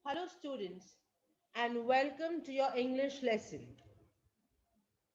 Hello, students, and welcome to your English lesson.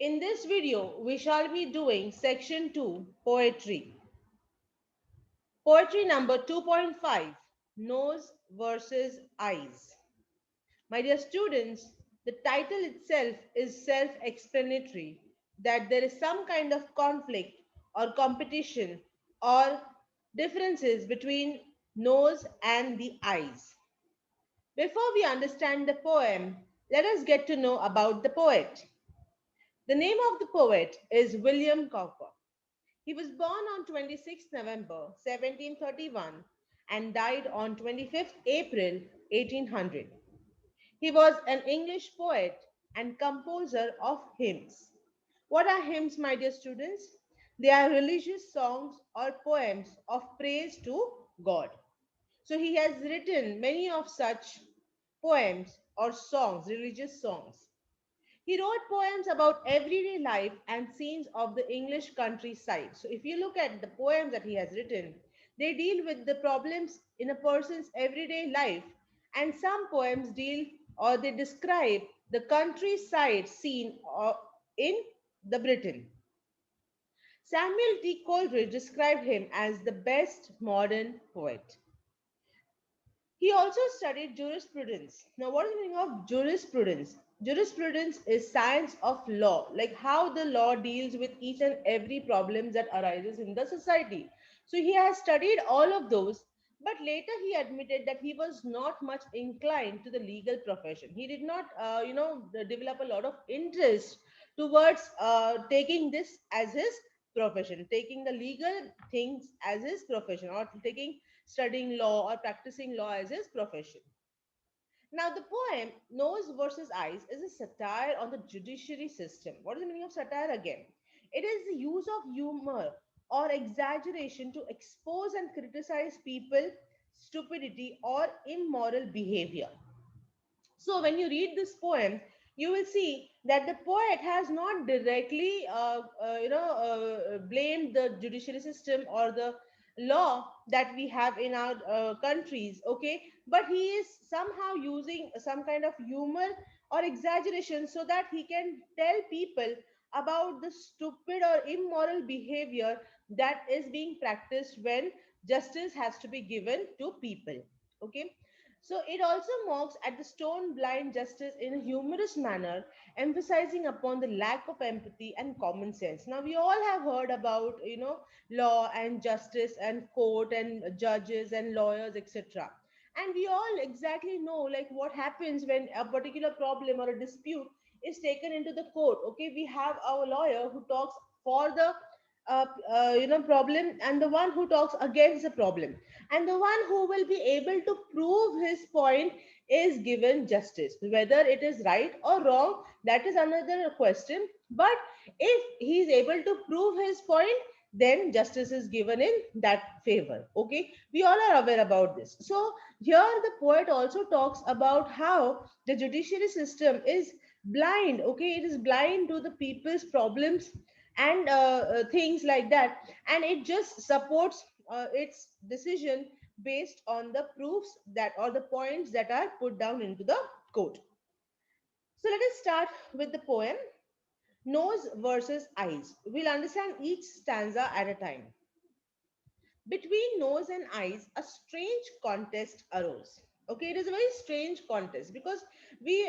In this video, we shall be doing section 2 poetry. Poetry number 2.5 Nose versus Eyes. My dear students, the title itself is self explanatory that there is some kind of conflict or competition or differences between nose and the eyes. Before we understand the poem, let us get to know about the poet. The name of the poet is William Cowper. He was born on 26th November 1731 and died on 25th April 1800. He was an English poet and composer of hymns. What are hymns, my dear students? They are religious songs or poems of praise to God. So he has written many of such poems or songs, religious songs. He wrote poems about everyday life and scenes of the English countryside. So if you look at the poems that he has written, they deal with the problems in a person's everyday life, and some poems deal or they describe the countryside scene in the Britain. Samuel T. Coleridge described him as the best modern poet. He also studied jurisprudence. Now, what is the meaning of jurisprudence? Jurisprudence is science of law, like how the law deals with each and every problem that arises in the society. So he has studied all of those, but later he admitted that he was not much inclined to the legal profession. He did not, develop a lot of interest towards taking this as his profession, taking the legal things as his profession, or taking studying law or practicing law as his profession. Now, the poem Nose versus Eyes is a satire on the judiciary system. What is the meaning of satire again? It is the use of humor or exaggeration to expose and criticize people, stupidity, or immoral behavior. So, when you read this poem, you will see that the poet has not directly, blamed the judiciary system or the law that we have in our countries. Okay, but he is somehow using some kind of humor or exaggeration so that he can tell people about the stupid or immoral behavior that is being practiced when justice has to be given to people. Okay, so it also mocks at the stone blind justice in a humorous manner, emphasizing upon the lack of empathy and common sense. Now we all have heard about law and justice and court and judges and lawyers, etc. And we all exactly know like what happens when a particular problem or a dispute is taken into the court. Okay, we have our lawyer who talks for the problem, and the one who talks against the problem, and the one who will be able to prove his point is given justice. Whether it is right or wrong, that is another question, but if he is able to prove his point, then justice is given in that favor. Okay, we all are aware about this. So here the poet also talks about how the judiciary system is blind. Okay, it is blind to the people's problems and things like that, and it just supports its decision based on the proofs that or the points that are put down into the court. So let us start with the poem Nose versus Eyes. We'll understand each stanza at a time. Between nose and eyes, a strange contest arose. Okay, it is a very strange contest because we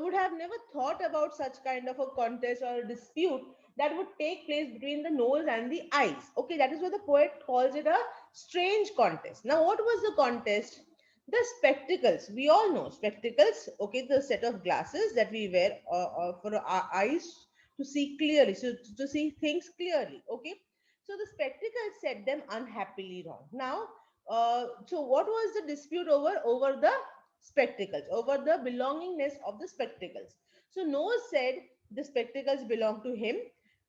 would have never thought about such kind of a contest or a dispute that would take place between the nose and the eyes. Okay, that is why the poet calls it a strange contest. Now, what was the contest? The spectacles. We all know spectacles. Okay, the set of glasses that we wear for our eyes to see clearly, so to see things clearly. Okay, so the spectacles set them unhappily wrong. Now, so what was the dispute over? Over the spectacles, over the belongingness of the spectacles. So Nose said the spectacles belong to him.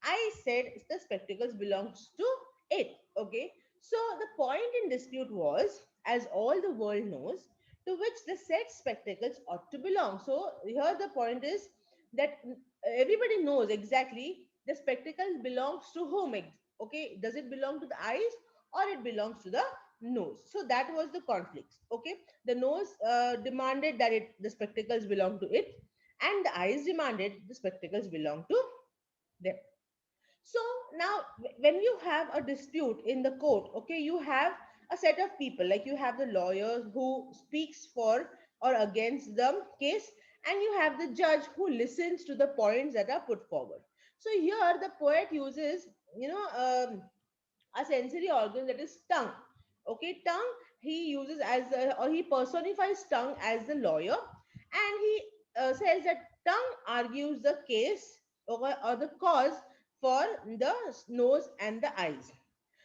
I said the spectacles belongs to it. Okay. So the point in dispute was, as all the world knows, to which the said spectacles ought to belong. So here the point is that everybody knows exactly the spectacle belongs to whom. Okay, does it belong to the eyes or it belongs to the nose. So that was the conflict. Okay, the nose demanded that the spectacles belong to it, and the eyes demanded the spectacles belong to them. So now, when you have a dispute in the court, okay, you have a set of people, like you have the lawyer who speaks for or against the case, and you have the judge who listens to the points that are put forward. So here, the poet uses, you know, a sensory organ, that is tongue. Okay, tongue he uses as or he personifies tongue as the lawyer, and he says that tongue argues the case, or the cause for the nose and the eyes.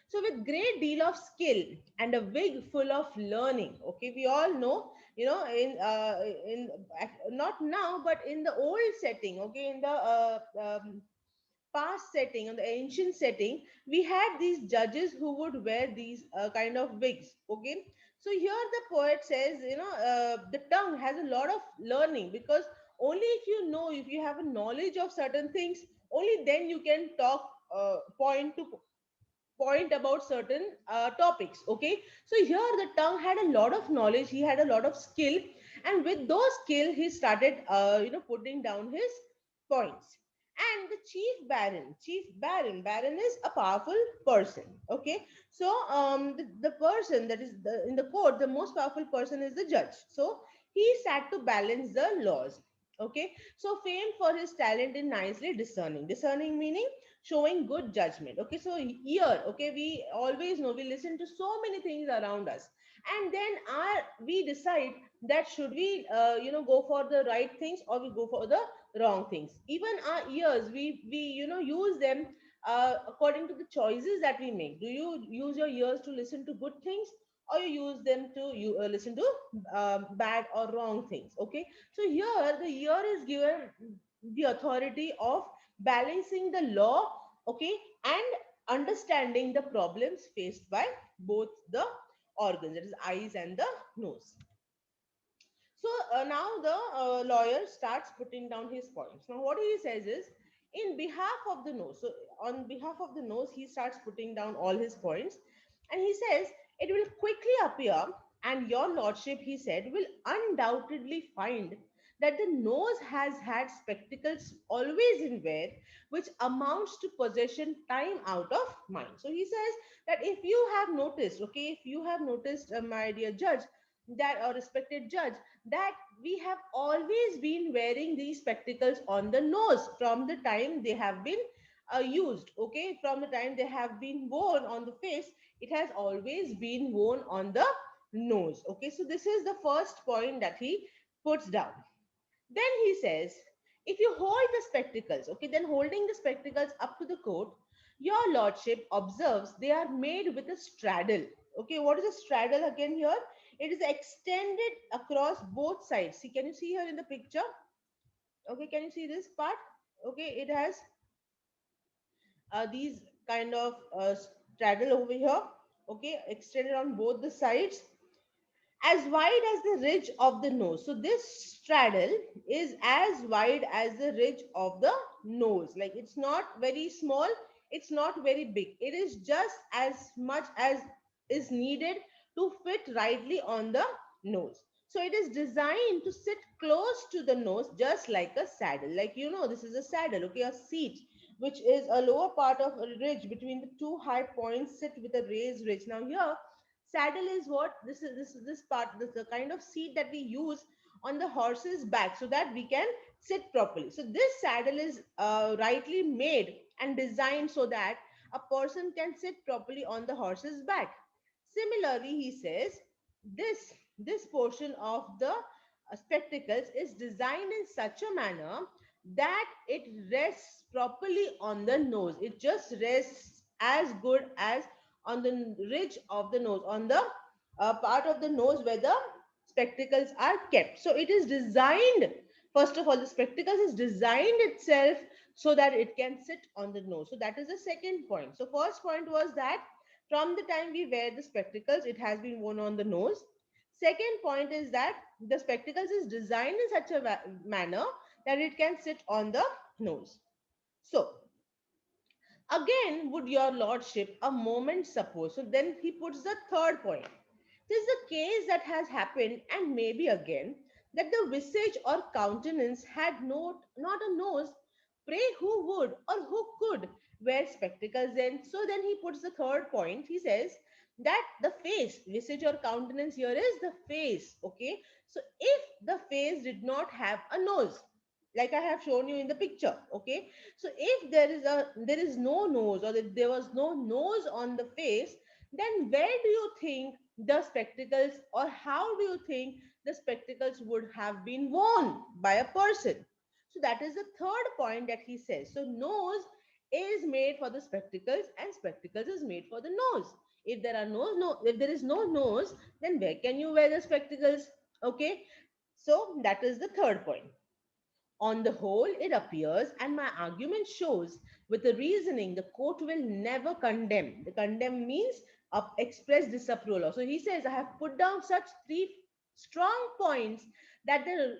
So with great deal of skill and a wig full of learning, okay, we all know, in not now, but in the old setting, okay, in the past setting, on the ancient setting, we had these judges who would wear these kind of wigs. Okay, so here the poet says, the tongue has a lot of learning, because only if you know, if you have a knowledge of certain things, only then you can talk, point to point about certain topics. Okay, so here the tongue had a lot of knowledge, he had a lot of skill, and with those skill he started putting down his points. And the chief baron is a powerful person. Okay, so the person that is in the court, the most powerful person is the judge. So he sat to balance the laws. Okay, so famed for his talent in nicely discerning meaning showing good judgment. Okay, so here, okay, we always know, we listen to so many things around us, and then we decide that should we go for the right things or we go for the wrong things. Even our ears, we use them according to the choices that we make. Do you use your ears to listen to good things, or you use them to listen to bad or wrong things? Okay, so here the ear is given the authority of balancing the law, okay, and understanding the problems faced by both the organs, that is eyes and the nose. So now the lawyer starts putting down his points. Now what he says is, in behalf of the nose, so on behalf of the nose, he starts putting down all his points, and he says, it will quickly appear, and your lordship, he said, will undoubtedly find that the nose has had spectacles always in wear, which amounts to possession time out of mind. So he says that if you have noticed, okay, if you have noticed, my dear judge, that or respected judge, that we have always been wearing these spectacles on the nose from the time they have been used. Okay, from the time they have been worn on the face, it has always been worn on the nose. Okay, so this is the first point that he puts down. Then he says, if you hold the spectacles, okay, then holding the spectacles up to the coat, your lordship observes they are made with a straddle. Okay, what is a straddle again here? It is extended across both sides. See, can you see here in the picture? Okay, can you see this part? Okay, it has these kind of straddle over here. Okay, extended on both the sides, as wide as the ridge of the nose. So this straddle is as wide as the ridge of the nose. Like, it's not very small, it's not very big. It is just as much as is needed to fit rightly on the nose. So it is designed to sit close to the nose, just like a saddle. Like, this is a saddle, okay, a seat, which is a lower part of a ridge between the two high points, sit with a raised ridge. Now here, saddle is what this part, this the kind of seat that we use on the horse's back, so that we can sit properly. So this saddle is rightly made and designed so that a person can sit properly on the horse's back. Similarly, he says, this portion of the spectacles is designed in such a manner that it rests properly on the nose. It just rests as good as on the ridge of the nose, on the part of the nose where the spectacles are kept. So it is designed, first of all, the spectacles is designed itself so that it can sit on the nose. So that is the second point. So first point was that from the time we wear the spectacles, it has been worn on the nose. Second point is that the spectacles is designed in such a manner that it can sit on the nose. So Again, would your lordship a moment suppose? So then he puts the third point. This is a case that has happened, and maybe again, that the visage or countenance had not a nose. Pray who would or who could wear spectacles then? So then he puts the third point. He says that the face, visage or countenance here is the face. Okay. So if the face did not have a nose, like I have shown you in the picture, okay, so if there is no nose, or if there was no nose on the face, then where do you think the spectacles, or how do you think the spectacles would have been worn by a person? So that is the third point that he says. So nose is made for the spectacles, and spectacles is made for the nose. If there are if there is no nose, then where can you wear the spectacles? Okay, so that is the third point. On the whole, it appears, and my argument shows, with the reasoning, the court will never condemn. The condemn means express disapproval. So he says, I have put down such three strong points that the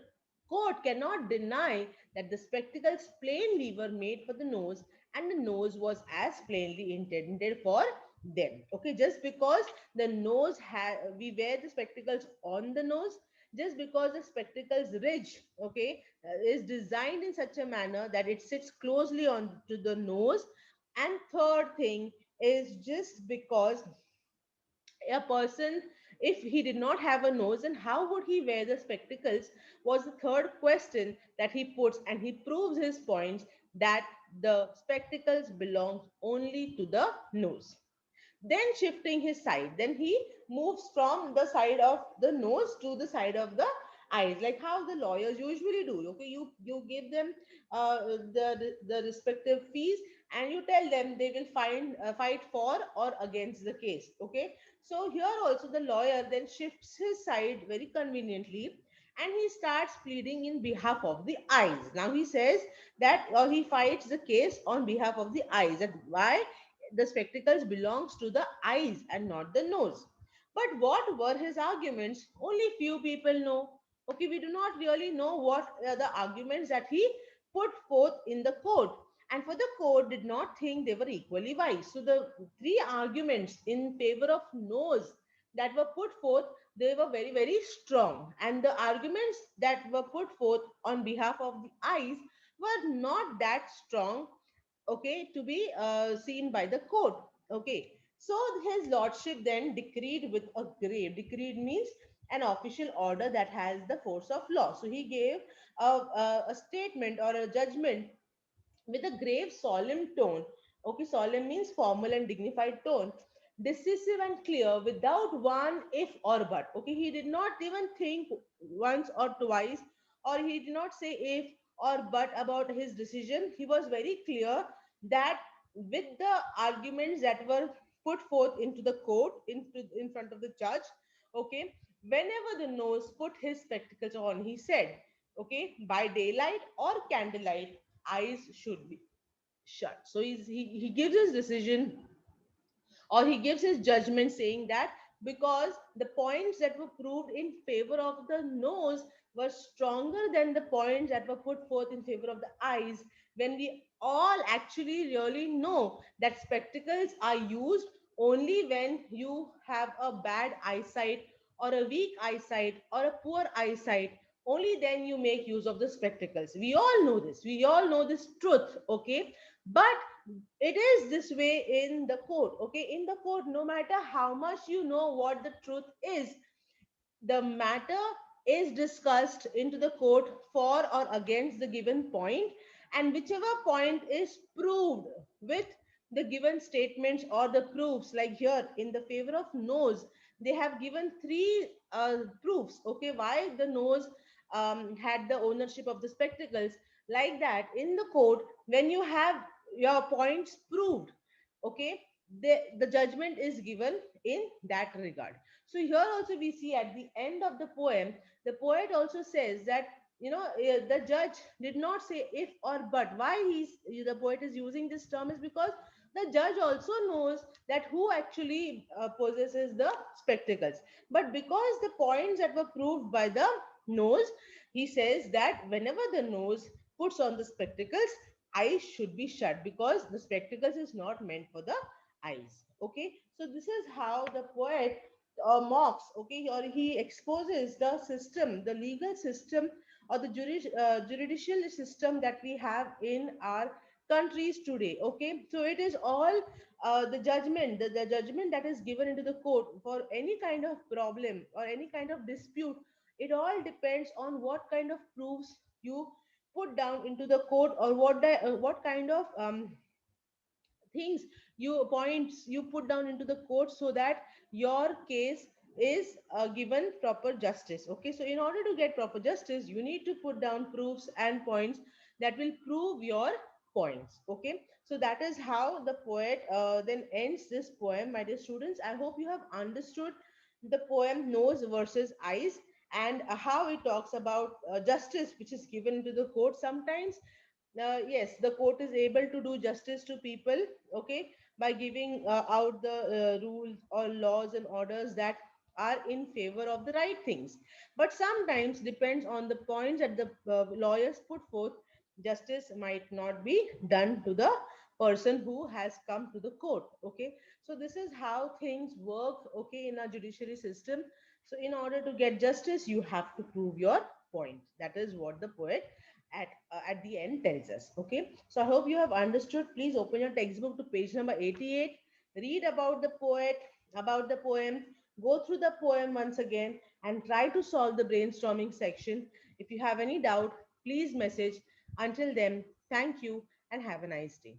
court cannot deny that the spectacles plainly were made for the nose, and the nose was as plainly intended for them. Okay, just because the we wear the spectacles on the nose, just because the spectacles ridge, okay, is designed in such a manner that it sits closely on to the nose. And third thing is, just because a person, if he did not have a nose, then how would he wear the spectacles, was the third question that he puts, and he proves his points that the spectacles belongs only to the nose. Then shifting his side, then he moves from the side of the nose to the side of the eyes, like how the lawyers usually do. Okay, you give them the respective fees, and you tell them they will fight for or against the case. Okay, so here also the lawyer then shifts his side very conveniently, and he starts pleading in behalf of the eyes. Now he says that, or he fights the case on behalf of the eyes, that why the spectacles belongs to the eyes and not the nose. But what were his arguments? Only few people know. Okay, we do not really know what are the arguments that he put forth in the court. And for the court did not think they were equally wise. So the three arguments in favor of nose that were put forth, they were very, very strong. And the arguments that were put forth on behalf of the eyes were not that strong, okay, to be seen by the court. Okay, so his lordship then decreed with a grave, decreed means an official order that has the force of law. So he gave a statement or a judgment with a grave solemn tone. Okay, solemn means formal and dignified tone, decisive and clear, without one if or but. Okay, he did not even think once or twice, or he did not say if or but about his decision. He was very clear that with the arguments that were put forth into the court, in front of the judge, okay, whenever the nose put his spectacles on, he said, okay, by daylight or candlelight, eyes should be shut. So he gives his decision, or he gives his judgment, saying that because the points that were proved in favor of the nose were stronger than the points that were put forth in favor of the eyes, when we all actually really know that spectacles are used only when you have a bad eyesight, or a weak eyesight, or a poor eyesight. Only then you make use of the spectacles. We all know this, we all know this truth. Okay, but it is this way in the court. Okay, in the court, no matter how much you know what the truth is, the matter is discussed into the court for or against the given point, and whichever point is proved with the given statements or the proofs, like here in the favor of nose, they have given three proofs, okay, why the nose had the ownership of the spectacles. Like that, in the court, when you have your points proved, okay, the judgment is given in that regard. So here also we see at the end of the poem, the poet also says that, the judge did not say if or but. Why the poet is using this term is because the judge also knows that who actually possesses the spectacles. But because the points that were proved by the nose, he says that whenever the nose puts on the spectacles, eyes should be shut, because the spectacles is not meant for the eyes. Okay, so this is how the poet mocks, okay, or he exposes the system, the legal system, or the judicial system that we have in our countries today. Okay, so it is all the judgment, the judgment that is given into the court for any kind of problem or any kind of dispute. It all depends on what kind of proofs you put down into the court, or what kind of things, you points you put down into the court, so that your case is given proper justice. Okay, so in order to get proper justice, you need to put down proofs and points that will prove your points. Okay, so that is how the poet then ends this poem. My dear students, I hope you have understood the poem Nose versus Eyes, and how it talks about justice which is given to the court. Sometimes yes, the court is able to do justice to people, okay, by giving out the rules or laws and orders that are in favor of the right things. But sometimes, depends on the points that the lawyers put forth, justice might not be done to the person who has come to the court. Okay, so this is how things work, okay, in our judiciary system. So in order to get justice, you have to prove your point. That is what the poet at the end tells us. Okay, so I hope you have understood. Please open your textbook to page number 88. Read about the poet, about the poem. Go through the poem once again and try to solve the brainstorming section. If you have any doubt, please message. Until then, thank you and have a nice day.